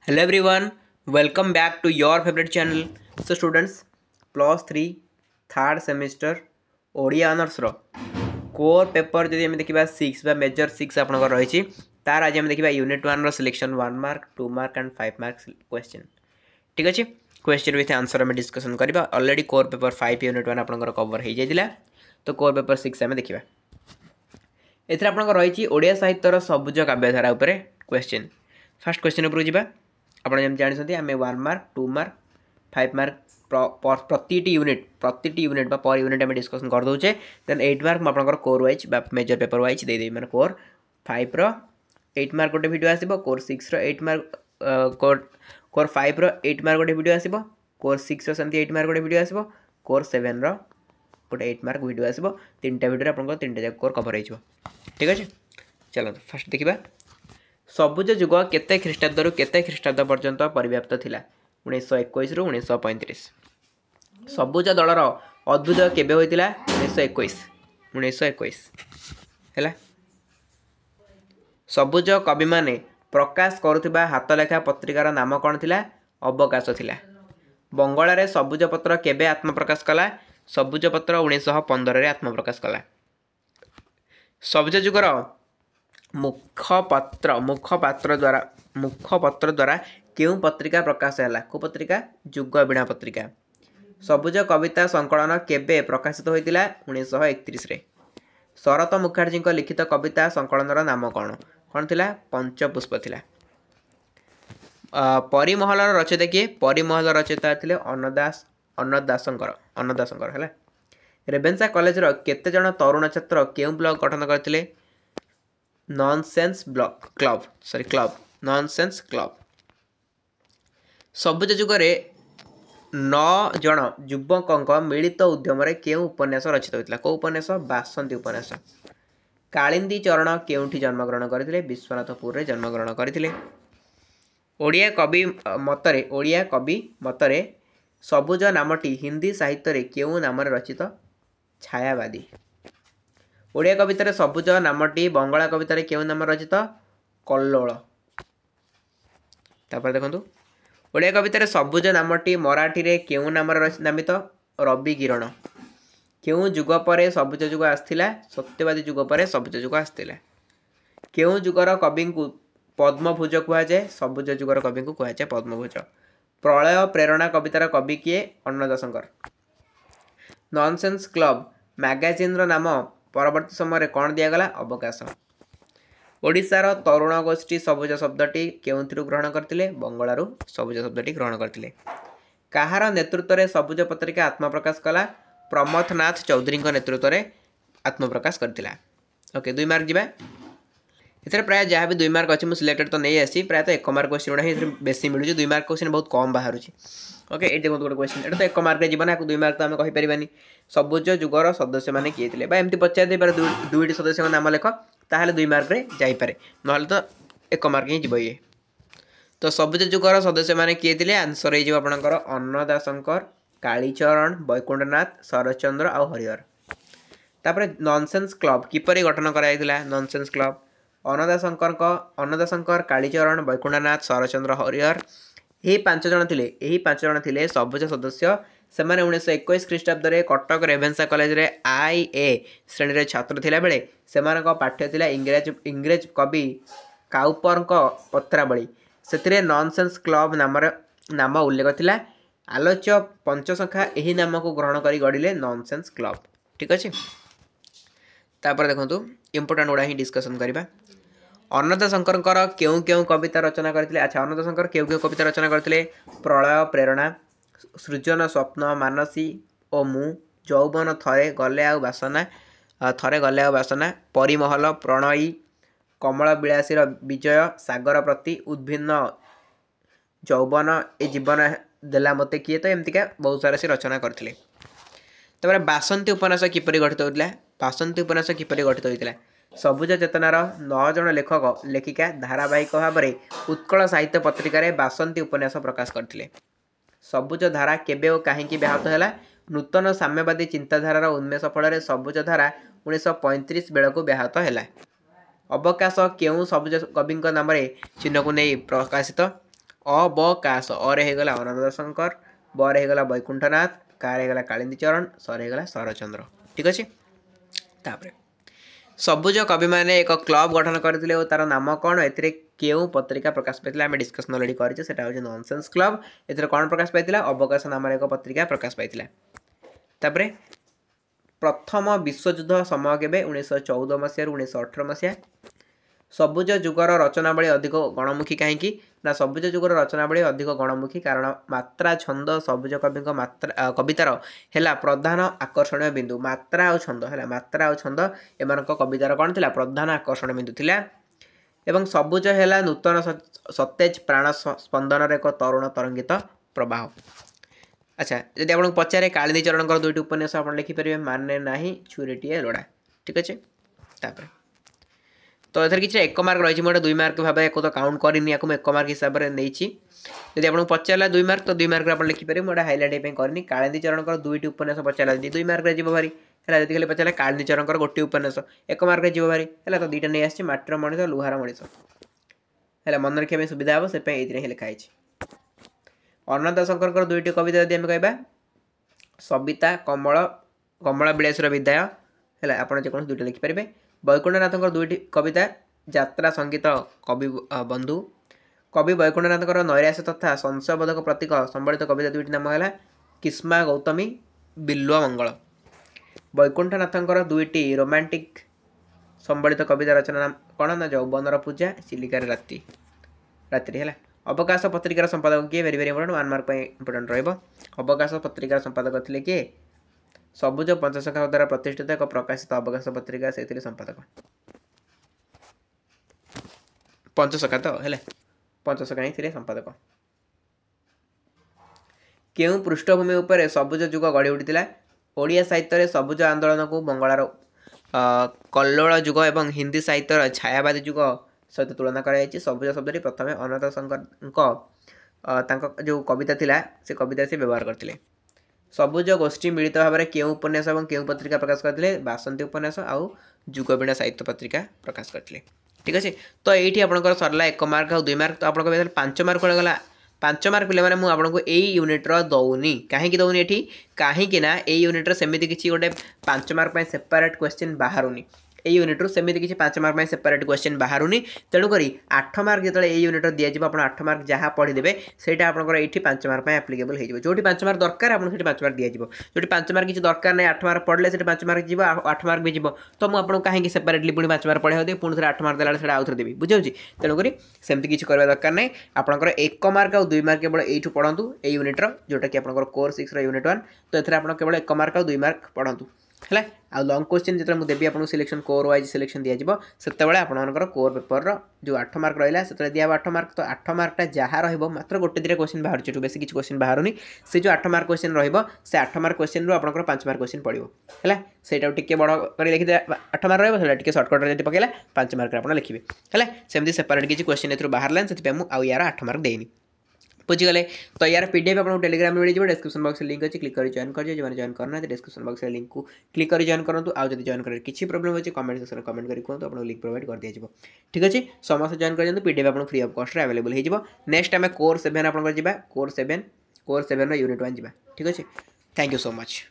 Hello everyone, welcome back to your favorite channel. So students, plus 3 third semester Odia honours रो core paper जदि हम देखिबा 6 बा major 6 आपनकर रहिछि तार आज हम देखिबा यूनिट 1 रो selection 1 mark 2 mark and 5 mark question ठीक अछि क्वेश्चन विथ आंसर हम डिस्कशन करबा ऑलरेडी कोर पेपर 5 यूनिट 1 आपनकर कवर हो जाइतिला तो कोर पेपर 6 हम देखिबा एथरा आपनकर रहिछि ओडिया साहित्य रो सबुज काव्यधारा ऊपर क्वेश्चन फर्स्ट क्वेश्चन ऊपर जिबा आपण जेम जानि आम 1 मार्क 2 मार्क 5 मार्क प्रति यूनिट पर यूनिट आम डिस्कसन कर दौचे देन 8 मार्क आपंकर core wise major paper wise दे मैंने कोर 5 रो 8 मार्क गोटे वीडियो आसो कोर 6 रो 8 मार्क कोर 5 रो 8 मार्क गोटे वीडियो आसो कोर 6 रो सेमती 8 मार्क गोटे वीडियो आसो कोर 7 रो गोटे 8 मार्क वीडियो आसो तीनटा वीडियो आपंकर तीनटा जाक कोर कवर हो ठीक अच्छे चलो फास्ट देखा सबुज जुग केते ख्रीष्टाब्द केते ख्रीष्टाब्द पर्यंत परिव्याप्त थिला 1921 रु 1935 सबुज दलर अद्भुत केबे होइतिला 1921 हैला सबुज कवि माने प्रकाश करुथिबा हातलेखा पत्रिकार नाम कोन थिला अवकाश थिला बंगाल रे सबुज पत्र केबे आत्मप्रकाश कला सबुज पत्र 1915 रे आत्मप्रकाश कला सबुज जुगर मुखपत्र द्वारा क्यों पत्रिका प्रकाश है को पत्रिका जुग वीणा पत्रिका सबुज कविता संकलन केबे प्रकाशित होइतिला 1931 रे शरत मुखर्जी लिखित कविता संकलन नाम कौन कौन थिला पंचपुष्प थिला परिमहल रचयिता किए परिमहल रचयिता थिले अन्नदासंकर हैला रेवेन्सा कॉलेज रो केते जण तरुण छात्र केउ ब्लॉग गठन करथिले नॉनसेंस क्लब नॉनसेंस क्लब सबुज जुगरे 9 जन युवक मिलित उद्यम केउ उपन्यास रचित होता कौ उपन्यास बासंती उपन्यास कालिंदी चरण केउठी जन्मग्रहण करथिले विश्वनाथपुर रे जन्मग्रहण करथिले ओडिया कवि मतरे सबुज नामटी हिंदी साहित्य रे केउ नाम रचित छायावादी ओडिया कवितार सबुज नामटी बंगाला कवितार केउ नाम रचित कल्लोल तापर देखंतु ओडिया कवितार सबुज नामटी मराठी रे केउ नाम नामित रवि किरण केउ जुग परे सबुज जुग आस्थिला सत्यवादी जुग परे सबुज जुग आस्थिला केउ जुगर कवि को पद्मभुज कुआ जाए सबुज जुगर कवि को कुआ जाए पद्मभुज प्रलय प्रेरणा कवितार कवि किए अन्नदाशंकर नॉनसेंस क्लब मैगजीन रो नाम परवर्ती समय कौन दिगला अवकाश ओडिशार तरुण गोष्ठी सबुज शब्दटी केउंथिरु ग्रहण करथिले बंगालू सबुज शब्दटी ग्रहण करथिले कहार नेतृत्व में सबुज पत्रिका आत्मप्रकाश कला प्रमथनाथ चौधरी नेतृत्व में आत्मप्रकाश करथिला ओके 2 मार्क जीवा इधर प्राय जहाँ भी 2 मार्क अच्छी मुझे सिलेक्टेड तो नहीं आसी प्रायः 1 मार्क क्वेश्चन गुड़ा ही बेसी मिलूँ 2 मार्क क्वेश्चन बहुत कम बाहर ओके ये देखो गोटे क्वेश्चन ये तो 1 मार्क जीवन 2 मार्क तो आम कहीपरानी सबुज जुगर सदस्य मैंने किए थे एमती पचार दे पारे दुईटी सदस्य नाम लेख ताहले 2 मार्क रे जाईपारे ना तो 1 मार्क ही जीव ये तो सबुज जुगर सदस्य मैंने किए थे आंसर हो आपंकर अन्नदाशंकर कालीचरण वैकुंठनाथ शरतचंद्र आ हरिहर तापर नॉनसेंस क्लब किपरि गठन कराइथिला नॉनसेंस क्लब अन्नदाशंकर कालीचरण वैकुंठनाथ शरतचंद्र हरिहर यही 5 जन थिले सबुज सदस्य से 1921 ख्रीष्टाब्द रे कटक रेवेन्सा कॉलेज रे IA श्रेणी रे छात्र थिला बेले सेमानक पाठ्य थिला इंग्रेज कवि काउपर पत्रावली से नॉनसेंस क्लब नाम उल्लेख थिला आलोच्य पंचसंख्या यही नाम को ग्रहण करी गढ़िले नॉनसेंस क्लब ठीक अच्छे तापर देखंतु इंपोर्टेंट गुड़ा ही डिस्कसन करबा अन्नदाशंकर केउ केउ कविता रचना करथिले अच्छा अन्नदाशंकर केउ केउ कविता रचना करथिले प्रलय प्रेरणा सृजन स्वप्न मानसी ओ मु जौवन थरे गले आ बासना परिमहल प्रणयी कमल विलासी विजय सागर प्रति उद्भिन्न जौवन ए जीवन देला मते किए तो एमतिका बहुत सारा से रचना करथिले तबरे बासंती उपन्यास किपरि गठित होइतिला बासंती उपन्यास किपरि गठित होइतिला सबुज चेतनार 9 जन लेखक लेखिका धारावाहिक भाव में उत्कल साहित्य पत्रिका बासंती उपन्यास प्रकाश करथिले सबुज धारा केबे और कहीं व्याहत है नूतन साम्यवादी चिंताधारार उन्मेष फल सबुज धारा 1935 बेलू व्याहत है अवकाश केउ सबुज कवि नाम चिन्ह को नहीं प्रकाशित अबकाश अरे होगला अनंत शंकर बर होगला वैकुंठनाथ कार होगला कालिंदी चरण सर होगला शरचंद्र ठीक अच्छे। तापर सबुज कवि मैंने एक क्लब गठन करते और तार नाम कौन ए क्यों पत्रिका प्रकाश पाई आम डिस्कसन अलरेडी करें नॉनसेंस क्लब ए कौन प्रकाश पाई अवकाश नाम एक पत्रिका प्रकाश पाई। तापर प्रथम विश्वयुद्ध समय के 1914 मसीह 1918 मसीहा सबुज जुगर रचनावली अधिक गणमुखी कहीं ना सबुज जुगर रचनावली अधिक गणमुखी कारण मात्रा छंद सबुज कवि मात्रा कवितार है प्रधान आकर्षण बिंदु मात्रा और छंद है मात्रा और छंद एम कवितार कौन थी प्रधान आकर्षण बिंदु थिला एवं सबुज है नूतन सतेज प्राण स्पंदन एक तरुण तरंगित प्रवाह। अच्छा जब आपको पचारे कालिंदी चरण दुईट उपन्यास आप लिखिपारे माने ना छुरीटीए लोड़ा ठीक अच्छे। तापर तो एथर किसी एक मार्क रही मुझे 2 मार्क भाव एक तो काउंट करनी आपको एक मार्क हिसाब से नहीं जब आपको पचारा 2 मार्क तो 2 मार्क आप लिखिपारे मुझे हाइलाइट करनी कालिंदी चरण दुईट उपन्यास पचारा 2 मार्क जी भारी है जी पचारा कालिंदी चरण गोटे उपन्यास 1 मार्क जी भारी है तो 2टा नहीं आसी माटीर मनीष लुहार मनीष है मन रखा सुविधा हम से ये लिखाई। अनंत शंकर दुईट कविता जब आम कह सविता कमल कमल विलासर विदाय है आप दुईटा लिखिपारे। वैकुंठनाथ दुईट कविता यात्रा संगीत कवि बंधु कवि वैकुंठनाथ नैराश्य तथा संशयबोधक प्रतीक संबलित कविता दुईट नाम है किस्मा गौतमी बिल्व मंगल। वैकुंठनाथ दुईट रोमांटिक संबलित कविता रचना नाम कौन ना यौवनर पूजा चिलिकार राति रात्रि है। अवकाश पत्रिकार संपादक किए very very important 1 mark important अवकाश पत्रिकार संपादक थे किए सबुज पंचसखा द्वारा प्रतिष्ठित एक प्रकाशित अवकाश पत्रिका से संपादक पंचसखा तो है पंचसखा ही संपादक। क्यों पृष्ठभूमि उपर सबुज जुग गढ़ी उठी ओडिया साहित्य सबुज आंदोलन को बंगाल कल्लोल जुग और हिंदी साहित्य छायावादी जुग सहित तुलना कर सबुज शब्द प्रथम अनंत शंकर जो कविता थिला से कविता से व्यवहार करते। सबुज गोष्ठी मिलित भाव में क्यों उपन्यास और क्यों पत्रिका प्रकाश करते बासंती उपन्यास आउ जुगवीणा साहित्य पत्रिका प्रकाश करते ठीक अच्छे। तो ये आपंकर सरला 1 मार्क और 2 मार्क तो आपको 5 मार्क गला 5 मार्क पे मुझे आपको यही यूनिट्र दौनी कहीं दौनी ये कहीं ये यूनिट्र सेमती किसी गोटे 5 मार्क सेपरेट क्वेश्चन बाहरुनी এই यूनिट्रु सेमती किसी 5 मार्क में सेपरेट क्वेश्चन बाहरुनी तेणुक 8 मार्क जो ये यूनिट दिज्व आप 8 मार्क जहाँ पढ़ीदे से आपंकर ये 5 मार्क आप्लिकेबल हो जो 5 मार्क दरकार आपको 5 मार्क दिज्व जो 5 मार्क किसी दरकार नहीं 8 मार्क पढ़ले से 5 मार्क जीव 8 मार्क भी जीव तो मुझे आपको कहीं सेपरेटली पुणी 5 मार्क पढ़ाई देवी पुणी थे 8 मार्क देला आउ थे देवी बुझे तेणुक सेमती किसी करवा दरकार नहीं आपंकर 1 मार्क और 2 मार्क केवल यू पढ़ु ये यूनिट्र जोटा कि आप कोर 6 यूनिट 1 तो ये आप केवल 1 मार्क और 2 मार्क पढ़ु है आ लंग क्वेश्चन जो मुझे देवी आपको सिलेक्शन कोर वाइज सिलेक्शन दिज्व से आपर कोर पेपर जो 8 मार्क रहा से दिया 8 मार्क तो 8 मार्कटा जहाँ रहा गोटे 2 क्वेश्चन बाहर बेस किसी क्वेश्चन बाहरुनी से जो 8 मार्क क्वेश्चन से 8 मार्क क्वेश्चन रू आप 5 मार्क क्वेश्चन पड़ो है से बड़ कर लिखिदे 8 मार्क रहा सर्टकट जो पकड़ा 5 मार्क आप लिखे है सेमती सेपरेट किसी क्वेश्चन ए बाहर से आउ यार 8 मार्क देनी बुझीगले। तो यार पीडीएफ आपको टेलीग्राम मिल जाए डिस्क्रिप्शन बॉक्स लिंक अच्छी क्लिक कर जॉइन कर जो जॉइन करना डिस्क्रिप्शन बॉक्स लिंक को क्लिक कर जॉइन करूँ आउ जब जॉइन कर किसी प्रॉब्लम अच्छे कमेंट सेक्शन में कमेंट करी कहूँ आपको लिंक प्रोवाइड कर दिया ठीक अच्छे समस्त जॉइन कर पीडीएफ आपको फ्री ऑफ कॉस्ट अवेलेबल हो नेक्स्ट आम कोर 7 आप कोर 7 यूनिट 1 जा ठीक अच्छे। Thank you so much.